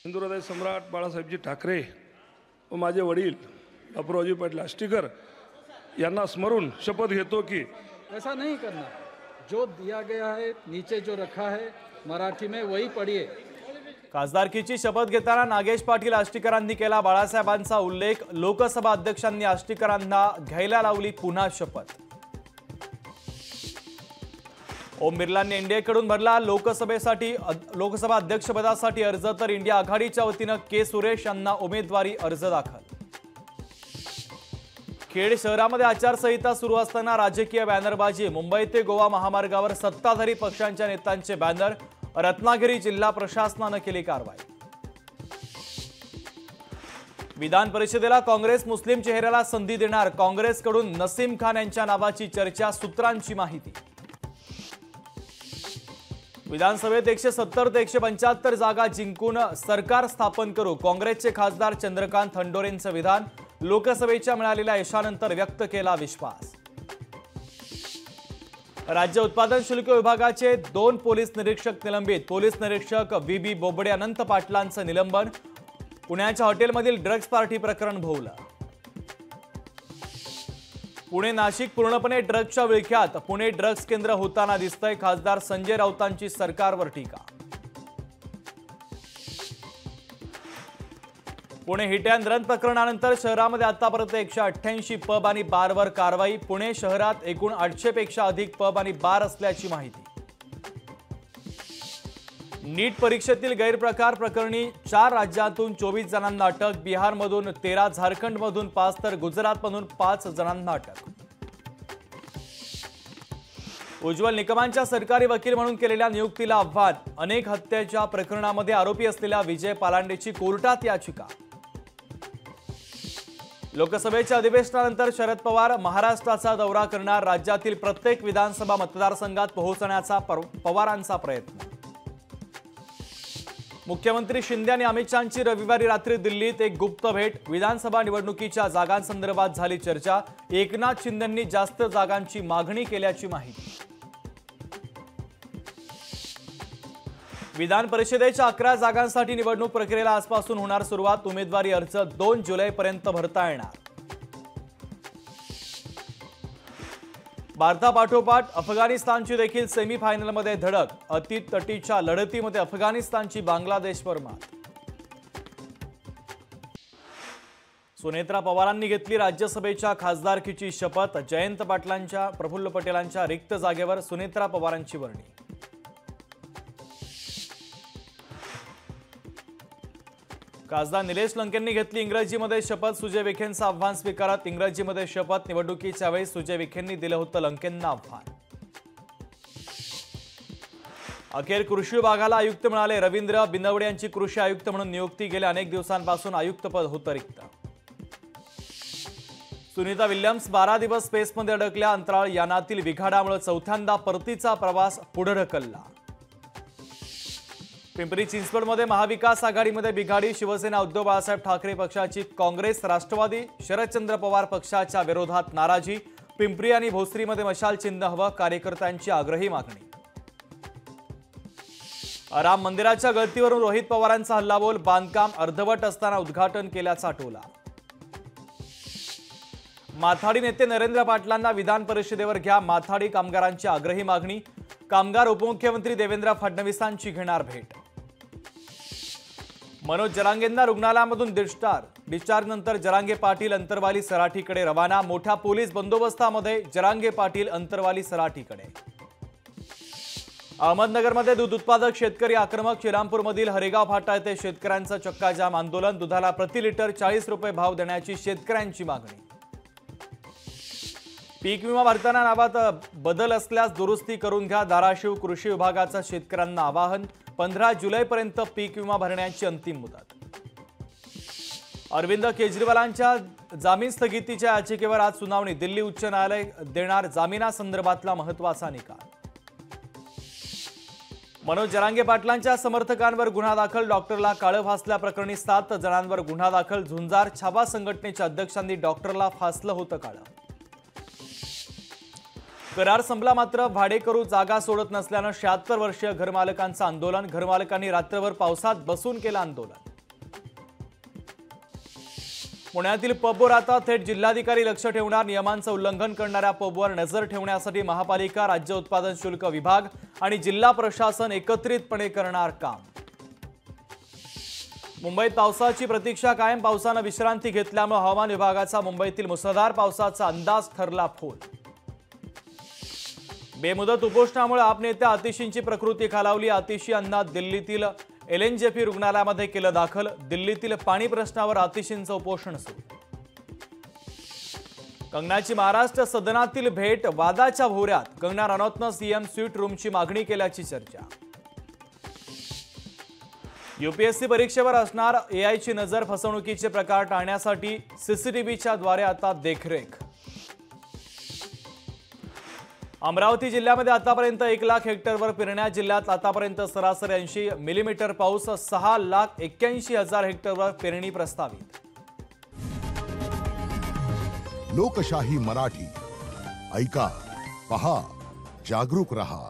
हिंदुहृदय सम्राट बाळासाहेबजी ठाकरे व माझे वडील बापूरावजी पाटील आष्टीकर यांना स्मरून शपथ घेतो की ऐसा नहीं करना। जो दिया गया है, नीचे जो रखा है मराठी में वही पढ़िए। खासदारकीची शपथ घेताना नागेश पाटील आष्टीकरांनी केला बाळासाहेबांचा उल्लेख। लोकसभा अध्यक्षांनी आष्टीकरांना घ्यायला लावली पुन्हा शपथ। ओम बिर्लांनी एनडीएकडून भरला लोकसभा अध्यक्षपदासाठी अर्ज, तर इंडिया आघाडीच्या वतीनं के सुरेश यांना उमेदवारी अर्ज दाखल। खेड शहरामध्ये आचारसंहिता सुरू असताना राजकीय बॅनरबाजी। मुंबई ते गोवा महामार्गावर सत्ताधारी पक्षांच्या नेत्यांचे बॅनर। रत्नागिरी जिल्हा प्रशासनाने केली कारवाई। विधान परिषदेला काँग्रेस मुस्लिम चेहऱ्याला संधी देणार, काँग्रेसकडून नसीम खान यांच्या नावाची चर्चा, सूत्रांची माहिती। विधानसभेत 170 ते 175 जागा जिंकून सरकार स्थापन करू, काँग्रेसचे खासदार चंद्रकांत हंडोरेंचं विधान। लोकसभेच्या मिळालेल्या यशानंतर व्यक्त केला विश्वास। राज्य उत्पादन शुल्क विभागाचे 2 पोलीस निरीक्षक निलंबित। पोलीस निरीक्षक व्ही बोबडे अनंत पाटलांचं निलंबन। पुण्याच्या हॉटेलमधील ड्रग्ज पार्टी प्रकरण भोवलं। पुणे नाशिक पूर्णपणे ड्रग्जच्या विळख्यात, पुणे ड्रग्ज केंद्र होताना दिसतंय, खासदार संजय राऊतांची सरकारवर टीका। पुणे हिट अँड रन प्रकरणानंतर शहरामध्ये आतापर्यंत 188 पब आणि बारवर कारवाई। पुणे शहरात एकूण 800 पेक्षा अधिक पब आणि बार असल्याची माहिती। नीट परीक्षेतील गैरप्रकार प्रकरणी 4 राज्यांतून 24 जणांना अटक। बिहारमधून 13, झारखंडमधून 5 तर गुजरातमधून 5 जणांना अटक। उज्ज्वल निकमांच्या सरकारी वकील म्हणून केलेल्या नियुक्तीला आव्हान। अनेक हत्येच्या प्रकरणामध्ये आरोपी असलेल्या विजय पालांडेची कोर्टात याचिका। लोकसभेच्या अधिवेशनानंतर शरद पवार महाराष्ट्राचा दौरा करणार, राज्यातील प्रत्येक विधानसभा मतदारसंघात पोहोचण्याचा पवारांचा प्रयत्न। मुख्यमंत्री शिंदे आणि अमित शहांची रविवारी रात्री दिल्लीत एक गुप्त भेट। विधानसभा निवडणुकीच्या जागांसंदर्भात झाली चर्चा। एकनाथ शिंदेंनी जास्त जागांची मागणी केल्याची माहिती। विधान परिषदेच्या 11 जागांसाठी निवडणूक प्रक्रियेला आजपासून होणार सुरुवात। उमेदवारी अर्ज 2 जुलैपर्यंत भरता येणार। भारतापाठोपाठ अफगाणिस्तानची देखील सेमीफायनलमध्ये धडक। अतितटीच्या लढतीमध्ये अफगाणिस्तानची बांगलादेशवर मात। सुनेत्रा पवारांनी घेतली राज्यसभेच्या खासदारकीची शपथ। जयंत पाटलांच्या, प्रफुल्ल पटेलांच्या रिक्त जागेवर सुनेत्रा पवारांची वर्णी। खासदार निलेश लंकेंनी घेतली इंग्रजीमध्ये शपथ। सुजय विखेंचं आव्हान स्वीकारत इंग्रजीमध्ये शपथ। निवडणुकीच्या वेळी सुजय विखेंनी दिलं होतं लंकेंना आव्हान। अखेर कृषी विभागाला आयुक्त मिळाले। रवींद्र बिनवडे यांची कृषी आयुक्त म्हणून नियुक्ती। गेल्या अनेक दिवसांपासून आयुक्तपद होतं रिक्त। सुनीता विल्यम्स 12 दिवस स्पेसमध्ये अडकल्या। अंतराळ यानातील बिघाडामुळे चौथ्यांदा परतीचा प्रवास पुढे ढकलला। पिंपरी चिंचवडमध्ये महाविकास आघाडीमध्ये बिघाडी। शिवसेना उद्धव बाळासाहेब ठाकरे पक्षाची काँग्रेस राष्ट्रवादी शरदचंद्र पवार पक्षाच्या विरोधात नाराजी। पिंपरी आणि भोसरीमध्ये मशाल चिन्ह हवं, कार्यकर्त्यांची आग्रही मागणी। राम मंदिराच्या गळतीवरून रोहित पवारांचा हल्लाबोल। बांधकाम अर्धवट असताना उद्घाटन केल्याचा टोला। माथाडी नेते नरेंद्र पाटलांना विधान परिषदेवर घ्या, माथाडी कामगारांची आग्रही मागणी। कामगार उपमुख्यमंत्री देवेंद्र फडणवीसांची घेणार भेट। मनोज जरांगेंना रुग्णालयामधून डिस्चार्ज नंतर जरांगे पाटील अंतरवाली सराठीकडे रवाना। मोठ्या पोलीस बंदोबस्तामध्ये जरांगे पाटील अंतरवाली सराठीकडे। अहमदनगरमध्ये दूध उत्पादक शेतकरी आक्रमक। श्रीरामपूरमधील हरेगाव फाटा येथे शेतकऱ्यांचं चक्काजाम आंदोलन। दुधाला प्रति लिटर 40 रुपये भाव देण्याची शेतकऱ्यांची मागणी। पीक विमा भरताना नावात बदल असल्यास दुरुस्ती करून घ्या, धाराशिव कृषी विभागाचं शेतकऱ्यांना आवाहन। 15 जुलैपर्यंत पीक विमा भरण्याची अंतिम मुदत। अरविंद केजरीवालांच्या जामीन स्थगितीच्या याचिकेवर आज सुनावणी। दिल्ली उच्च न्यायालय देणार जामिनासंदर्भातला महत्त्वाचा निकाल। मनोज जरांगे पाटलांच्या समर्थकांवर गुन्हा दाखल। डॉक्टरला काळं फासल्याप्रकरणी 7 जणांवर गुन्हा दाखल। झुंजार छावा संघटनेच्या अध्यक्षांनी डॉक्टरला फासलं होतं काळं। करार संपला मात्र भाडेकरू जागा सोडत नसल्याने 76 वर्षीय घरमालकांचं आंदोलन। घरमालकांनी रात्रभर पावसात बसून केलं आंदोलन। पुण्यातील पबवर आता थेट जिल्हाधिकारी लक्ष ठेवणार. नियमांचं उल्लंघन करणाऱ्या पबवर नजर ठेवण्यासाठी महापालिका, राज्य उत्पादन शुल्क विभाग आणि जिल्हा प्रशासन एकत्रितपणे करणार काम. मुंबईत पावसाची प्रतीक्षा कायम. पावसानं विश्रांती घेतल्यामुळे हवामान विभागाचा मुंबईतील मुसळधार पावसाचा अंदाज ठरला फोल. बेमुदत उपोषणामुळे आप नेत्या आतिशींची प्रकृती खालावली. आतिशी यांना दिल्लीतील LNJP रुग्णालयामध्ये केलं दाखल. दिल्लीतील पाणी प्रश्नावर आतिशींचं उपोषण सुरू. कंगनाची महाराष्ट्र सदनातील भेट वादाच्या भोवऱ्यात. कंगना रनौतनं सीएम स्वीट रूमची मागणी केल्याची चर्चा. UPSC परीक्षेवर असणार AIची नजर. फसवणुकीचे प्रकार टाळण्यासाठी CCTVच्या द्वारे आता देखरेख. अमरावती जिल्ह्यामध्ये आतापर्यंत 1,00,000 हेक्टरवर पेरण्या. जिल्ह्यात आतापर्यंत सरासरी 80 मिलीमीटर पाऊस. 6,81,000 हेक्टरवर पेरणी प्रस्तावित. लोकशाही मराठी ऐका, पहा, जागरूक रहा.